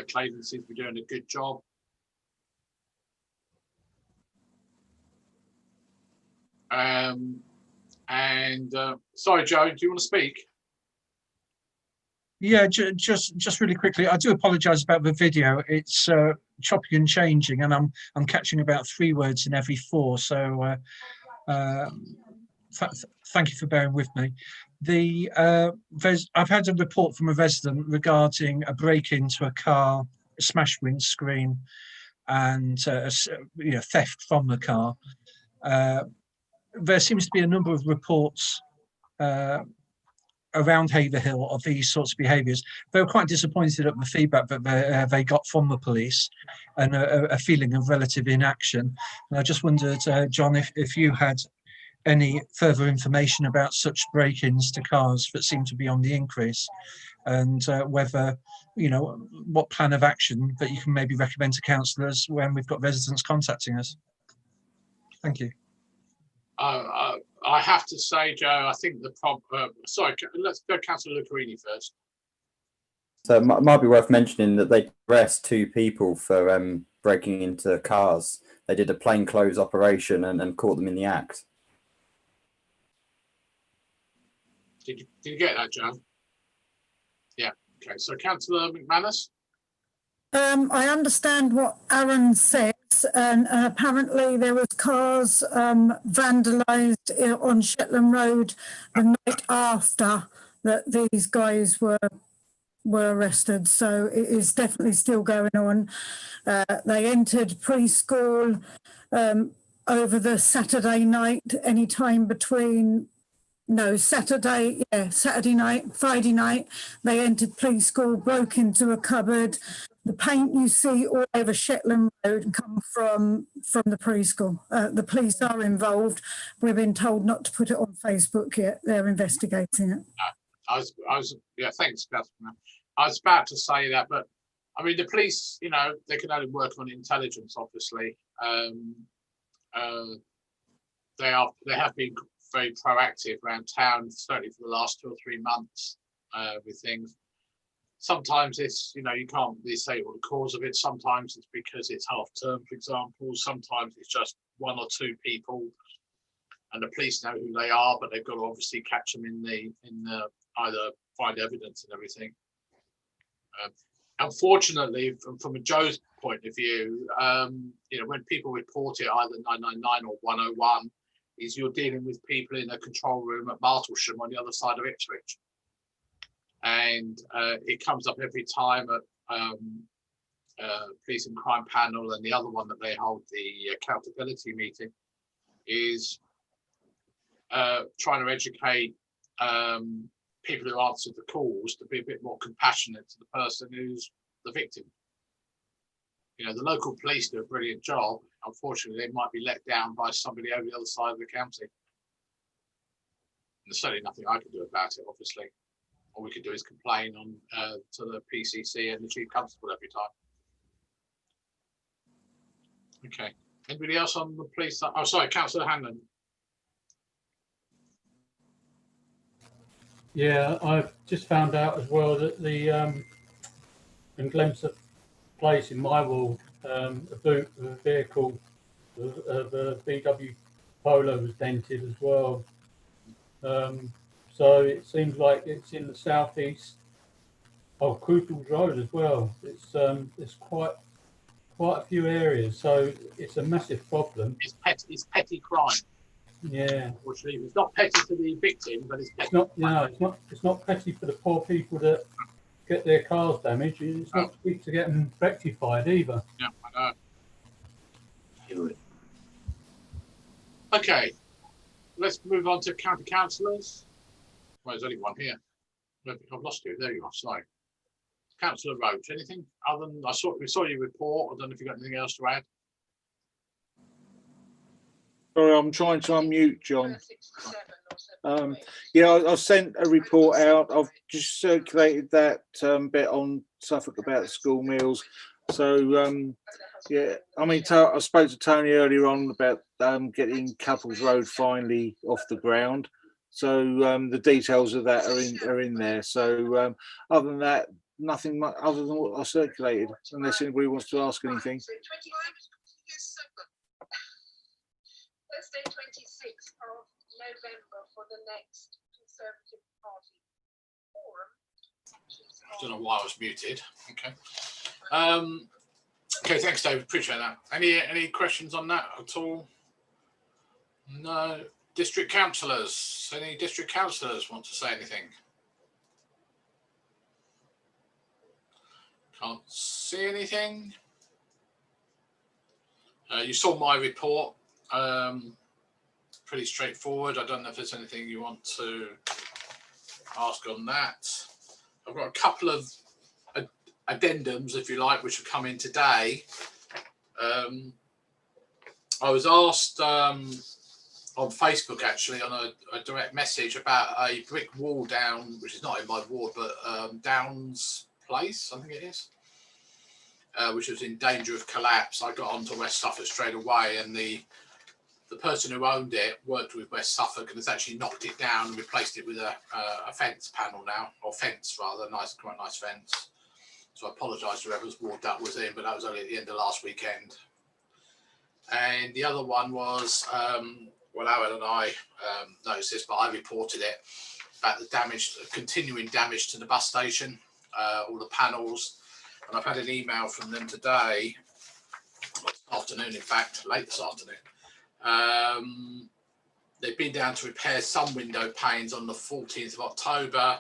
Clayton seems to be doing a good job. Sorry, Joe, do you want to speak? Yeah, just really quickly, I do apologise about the video. It's choppy and changing, and I'm catching about 3 words in every 4. So thank you for bearing with me. I've had a report from a resident regarding a break into a car, a smashed windscreen, and theft from the car. There seems to be a number of reports around Haverhill of these sorts of behaviours. They were quite disappointed at the feedback that they got from the police, and a feeling of relative inaction. And I just wondered, John, if you had any further information about such break-ins to cars that seem to be on the increase, and whether, what plan of action that you can maybe recommend to councillors when we've got residents contacting us. Thank you. I have to say, Joe, I think the problem. Sorry, let's go, Councillor Lucarini first. So it might be worth mentioning that they arrested 2 people for breaking into cars. They did a plainclothes operation and caught them in the act. Did you get that, Joe? Yeah. Okay. So, Councillor McManus. I understand what Aaron says, and apparently there was cars vandalised on Shetland Road the night after that these guys were arrested. So it is definitely still going on. They entered preschool over the Saturday night, any time between. No, Saturday night, Friday night, they entered preschool, broke into a cupboard, the paint you see all over Shetland Road come from the preschool. The police are involved. We've been told not to put it on Facebook yet. They're investigating it. Yeah, thanks, Catherine. I was about to say that, but I mean, the police, you know, they can only work on intelligence, obviously. They have been very proactive around town, certainly for the last 2 or 3 months with things. Sometimes it's, you know, you can't really say what the cause of it. Sometimes it's because it's half term, for example. Sometimes it's just 1 or 2 people, and the police know who they are, but they've got to obviously catch them in the either find evidence and everything. Unfortunately, from a Joe's point of view, you know, when people report it, either 999 or 101, is you're dealing with people in a control room at Martlesham on the other side of Ipswich. And it comes up every time at Police and Crime Panel, and the other one that they hold, the accountability meeting, is trying to educate people who answer the calls to be a bit more compassionate to the person who's the victim. You know, the local police do a brilliant job. Unfortunately, they might be let down by somebody over the other side of the county. And there's certainly nothing I can do about it, obviously. All we could do is complain on to the PCC and the Chief Constable every time. Okay. Anybody else on the police? Oh, sorry, Councillor Hanlon. Yeah, I've just found out as well that the in Glemser Place in my ward, a boot of a vehicle of a VW Polo was dented as well. So it seems like it's in the southeast of Crucial Road as well. It's quite a few areas, so it's a massive problem. It's petty crime. Yeah. Unfortunately, it's not petty to the victim, but it's petty. It's not. No, it's not petty for the poor people that get their cars damaged. It's not quick to get them rectified either. Yeah, I know. Okay, let's move on to county councillors. Well, there's only one here. I've lost you. There you are. Sorry. Councillor Roach, anything other than we saw your report. I don't know if you've got anything else to add. Sorry, I'm trying to unmute, John. Yeah, I've sent a report out. I've just circulated that bit on Suffolk about school meals. So, yeah, I mean, I spoke to Tony earlier on about getting Couples Road finally off the ground. So the details of that are in there. So other than that, nothing much other than what I circulated, unless anybody wants to ask anything. Thursday, 26th of November for the next Conservative Party forum. I don't know why I was muted. Okay. Okay, thanks, David. Appreciate that. Any questions on that at all? No. District councillors. Any district councillors want to say anything? Can't see anything. You saw my report. Pretty straightforward. I don't know if there's anything you want to ask on that. I've got a couple of addendums, if you like, which have come in today. I was asked on Facebook, actually, on a direct message about a brick wall down, which is not in my ward, but Downs Place, I think it is, which was in danger of collapse. I got onto West Suffolk straight away, and the person who owned it worked with West Suffolk and has actually knocked it down and replaced it with a fence panel now, or fence rather, quite nice fence. So I apologise to whoever's ward that was in, but that was only at the end of last weekend. And the other one was, well, Aaron and I noticed this, but I reported it about the continuing damage to the bus station, all the panels. And I've had an email from them today, this afternoon, in fact, late this afternoon. They've been down to repair some window panes on the 14th of October.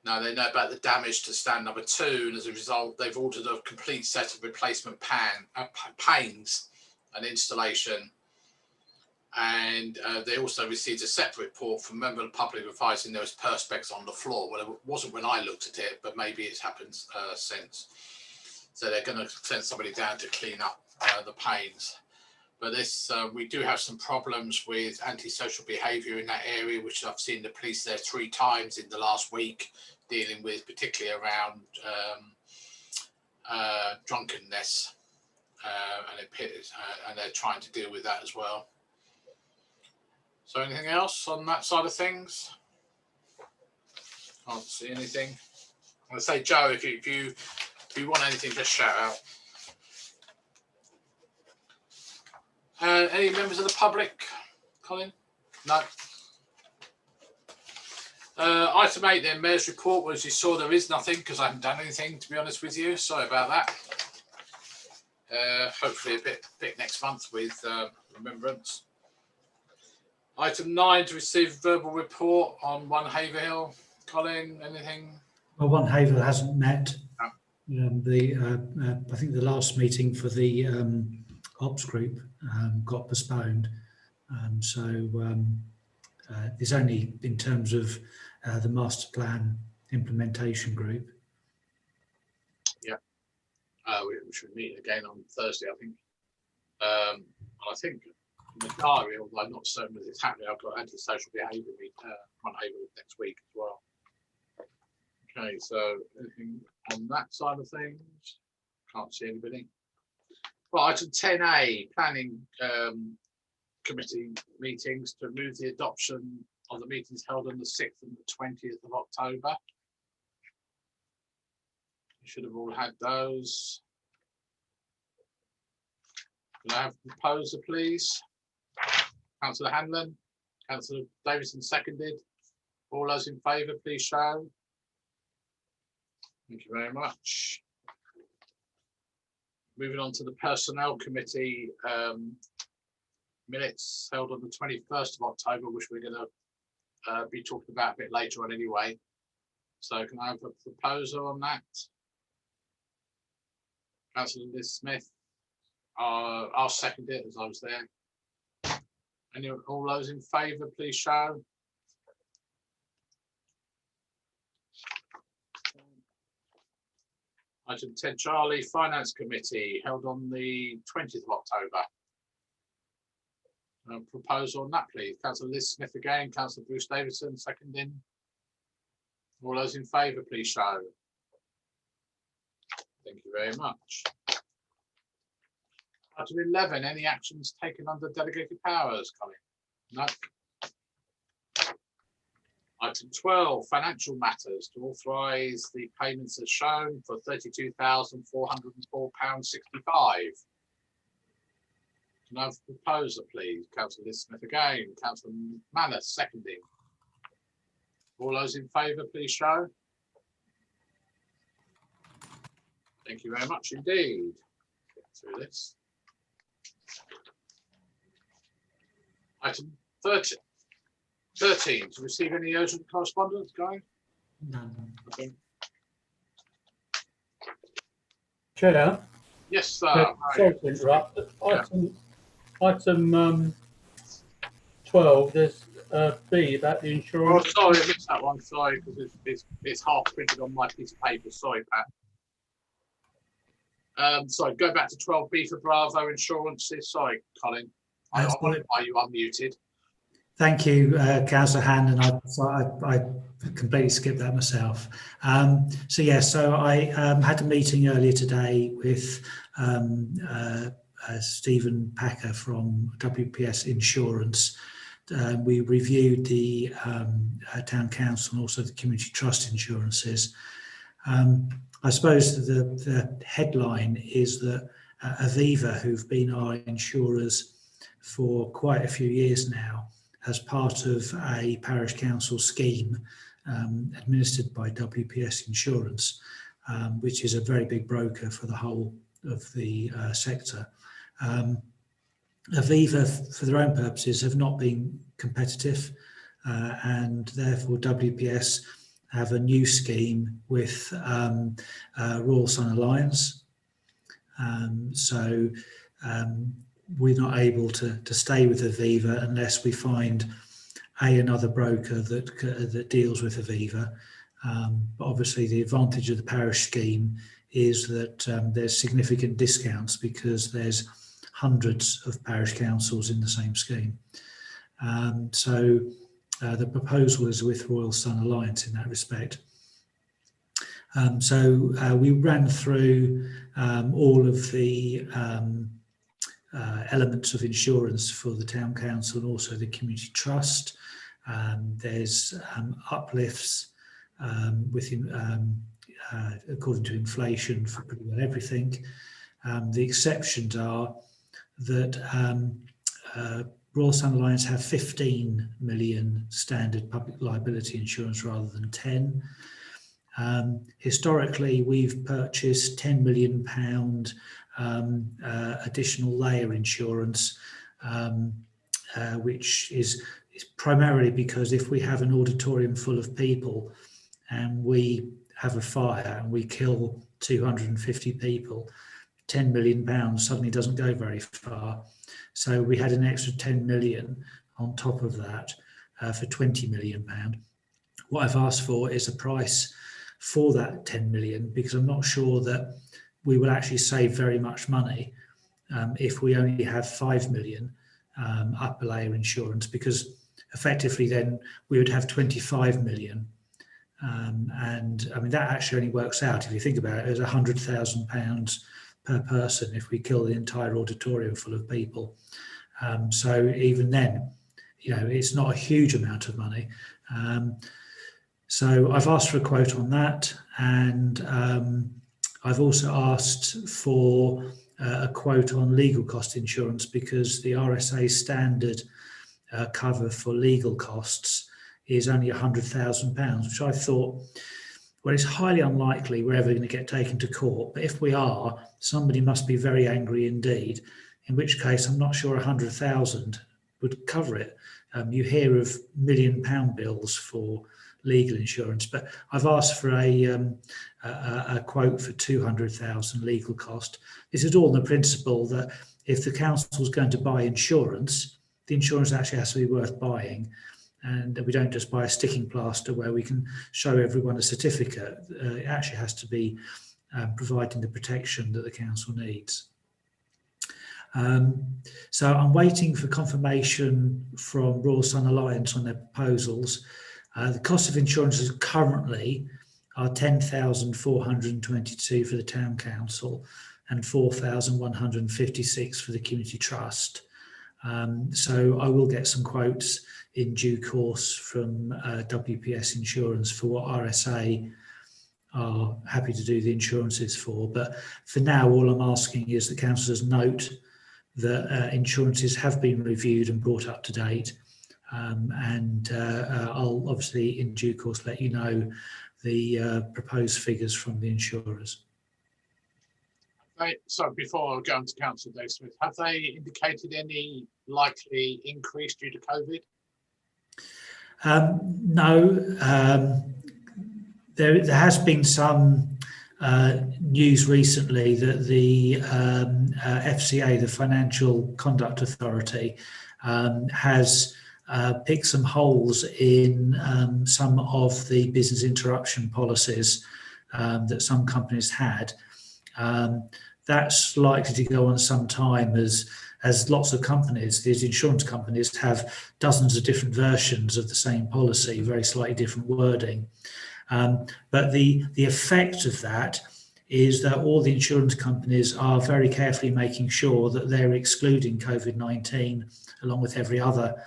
Now they know about the damage to stand number 2, and as a result, they've ordered a complete set of replacement panes and installation. And they also received a separate report from a member of the public advising there was perspex on the floor. Well, it wasn't when I looked at it, but maybe it's happened since. So they're going to send somebody down to clean up the panes. But this, we do have some problems with antisocial behaviour in that area, which I've seen the police there 3 times in the last week, dealing with, particularly around drunkenness, and they're trying to deal with that as well. So anything else on that side of things? Can't see anything. I'll say, Joe, if you want anything, just shout out. Any members of the public, Colin? No. Item 8 then, Mayor's report. Well, as you saw, there is nothing because I haven't done anything, to be honest with you. Sorry about that. Hopefully a bit next month with remembrance. Item 9, to receive verbal report on 1 Haverhill. Colin, anything? Well, 1 Haverhill hasn't met. No. I think the last meeting for the ops group got postponed. There's only in terms of the master plan implementation group. Yeah. We should meet again on Thursday, I think. I think in the diary, although not certain that it's happening, I've got antisocial behaviour meet 1 Haverhill next week as well. Okay, so anything on that side of things? Can't see anybody. Well, item 10A, planning committee meetings, to move the adoption of the meetings held on the 6th and the 20th of October. You should have all had those. Can I have a proposer, please? Councillor Hanlon, Councillor Davison seconded. All those in favour, please show. Thank you very much. Moving on to the Personnel Committee minutes held on the 21st of October, which we're going to be talking about a bit later on anyway. So can I have a proposer on that? Councillor Liz Smith. I'll second it as I was there. All those in favour, please show. Item 10 Charlie, Finance Committee, held on the 20th of October. Proposal on that, please. Councillor Liz Smith again, Councillor Bruce Davidson seconding. All those in favour, please show. Thank you very much. Item 11, any actions taken under delegated powers, Colin? No. Item 12, financial matters, to authorise the payments as shown for £32,404.65. Can I have a proposer, please? Councillor Liz Smith again, Councillor Manners seconding. All those in favour, please show. Thank you very much indeed. Get through this. Item 13, to receive any urgent correspondence, Guy? None. Okay. Chair. Yes, sir. Sorry to interrupt. Item 12, there's B about the insurance. Oh, sorry, I missed that one. Sorry, because it's half printed on my piece of paper. Sorry, Pat. Sorry, go back to 12B for Bravo insurances. Sorry, Colin. I wonder why you unmuted. Thank you, Councillor Hanlon. I completely skipped that myself. So I had a meeting earlier today with Stephen Packer from WPS Insurance. We reviewed the Town Council and also the Community Trust insurances. I suppose the headline is that Aviva, who've been our insurers for quite a few years now, as part of a parish council scheme administered by WPS Insurance, which is a very big broker for the whole of the sector. Aviva, for their own purposes, have not been competitive, and therefore WPS have a new scheme with Royal Sun Alliance. We're not able to stay with Aviva unless we find another broker that deals with Aviva. But obviously the advantage of the parish scheme is that there's significant discounts because there's hundreds of parish councils in the same scheme. So the proposal is with Royal Sun Alliance in that respect. So we ran through all of the elements of insurance for the town council and also the community trust. There's uplifts according to inflation for pretty well everything. The exceptions are that Royal Sun Alliance have 15 million standard public liability insurance rather than 10. Historically, we've purchased £10 million additional layer insurance, which is primarily because if we have an auditorium full of people and we have a fire and we kill 250 people, £10 million suddenly doesn't go very far. So we had an extra 10 million on top of that for £20 million. What I've asked for is a price for that 10 million because I'm not sure that we will actually save very much money if we only have 5 million upper layer insurance, because effectively then we would have 25 million. And I mean, that actually only works out, if you think about it, as £100,000 per person if we kill the entire auditorium full of people. So even then, you know, it's not a huge amount of money. So I've asked for a quote on that, and I've also asked for a quote on legal cost insurance because the RSA standard cover for legal costs is only £100,000, which I thought, well, it's highly unlikely we're ever going to get taken to court. But if we are, somebody must be very angry indeed, in which case I'm not sure 100,000 would cover it. You hear of £1 million bills for legal insurance, but I've asked for a quote for 200,000 legal cost. This is all on the principle that if the council is going to buy insurance, the insurance actually has to be worth buying, and we don't just buy a sticking plaster where we can show everyone a certificate. It actually has to be providing the protection that the council needs. So I'm waiting for confirmation from Royal Sun Alliance on their proposals. The cost of insurances currently are 10,422 for the town council and 4,156 for the community trust. So I will get some quotes in due course from WPS Insurance for what RSA are happy to do the insurances for. But for now, all I'm asking is the councillors note that insurances have been reviewed and brought up to date. And I'll obviously in due course let you know the proposed figures from the insurers. So before going to Councillor Dave Smith, have they indicated any likely increase due to COVID? No, there has been some news recently that the FCA, the Financial Conduct Authority, has picked some holes in some of the business interruption policies that some companies had. That's likely to go on some time as lots of companies, these insurance companies, have dozens of different versions of the same policy, very slightly different wording. But the effect of that is that all the insurance companies are very carefully making sure that they're excluding COVID-19 along with every other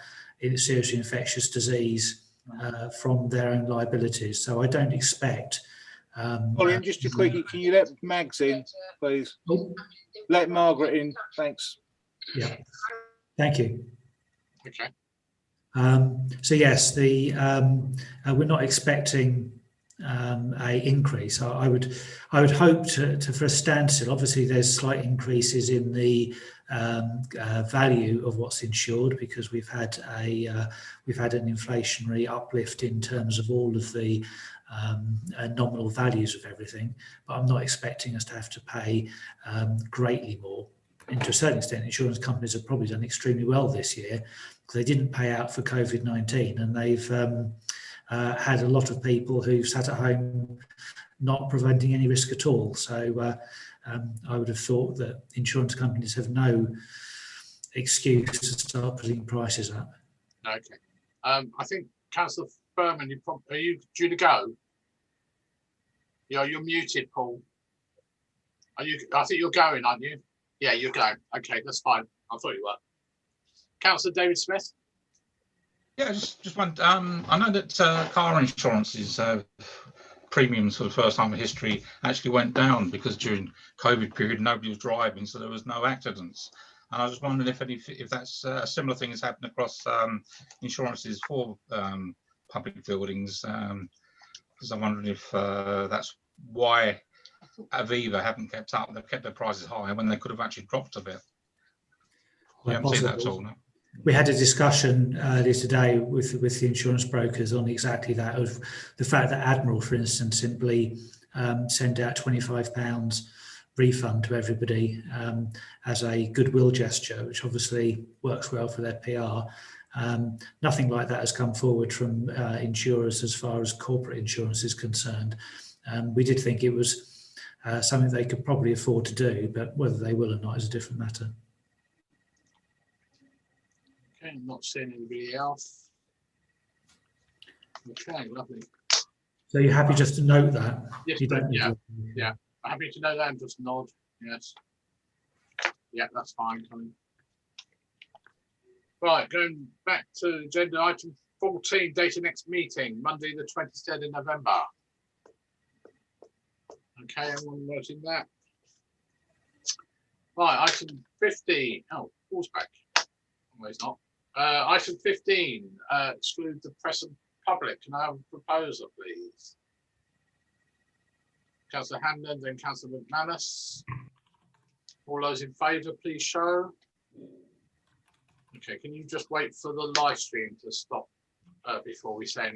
seriously infectious disease from their own liabilities. So I don't expect... Colin, just a quickie, can you let Mags in, please? Oh. Let Margaret in, thanks. Yeah, thank you. Okay. So yes, we're not expecting a increase. I would hope for a standstill. Obviously, there's slight increases in the value of what's insured because we've had an inflationary uplift in terms of all of the nominal values of everything. But I'm not expecting us to have to pay greatly more. And to a certain extent, insurance companies have probably done extremely well this year because they didn't pay out for COVID-19, and they've had a lot of people who've sat at home not preventing any risk at all. So I would have thought that insurance companies have no excuse to start putting prices up. Okay. I think Councillor Furman, are you due to go? You're muted, Paul. Are you? I think you're going, aren't you? Yeah, you're going. Okay, that's fine. I thought you were. Councillor David Smith. Yeah, just one. I know that car insurance's premiums for the first time in history actually went down because during COVID period nobody was driving, so there was no accidents. And I was just wondering if that's a similar thing has happened across insurances for public buildings, because I'm wondering if that's why Aviva haven't kept up. They've kept their prices high when they could have actually dropped a bit. We haven't seen that at all, no? We had a discussion earlier today with the insurance brokers on exactly that, of the fact that Admiral, for instance, simply sent out £25 refund to everybody as a goodwill gesture, which obviously works well for their PR. Nothing like that has come forward from insurers as far as corporate insurance is concerned. We did think it was something they could probably afford to do, but whether they will or not is a different matter. Okay, I'm not seeing anybody else. Okay, lovely. So you're happy just to note that? Yes, You don't need yeah, to- yeah. I'm happy to know that and just nod. Yes. Yeah, that's fine. Right, going back to agenda item 14, data next meeting, Monday the 23rd of November. Okay, everyone noting that? Right, item 15. Oh, Paul's back. No, he's not. Item 15, exclude the press and public. Can I have a proposal, please? Councillor Hanlon, then Councillor McManus. All those in favour, please show. Okay, can you just wait for the live stream to stop before we say anything?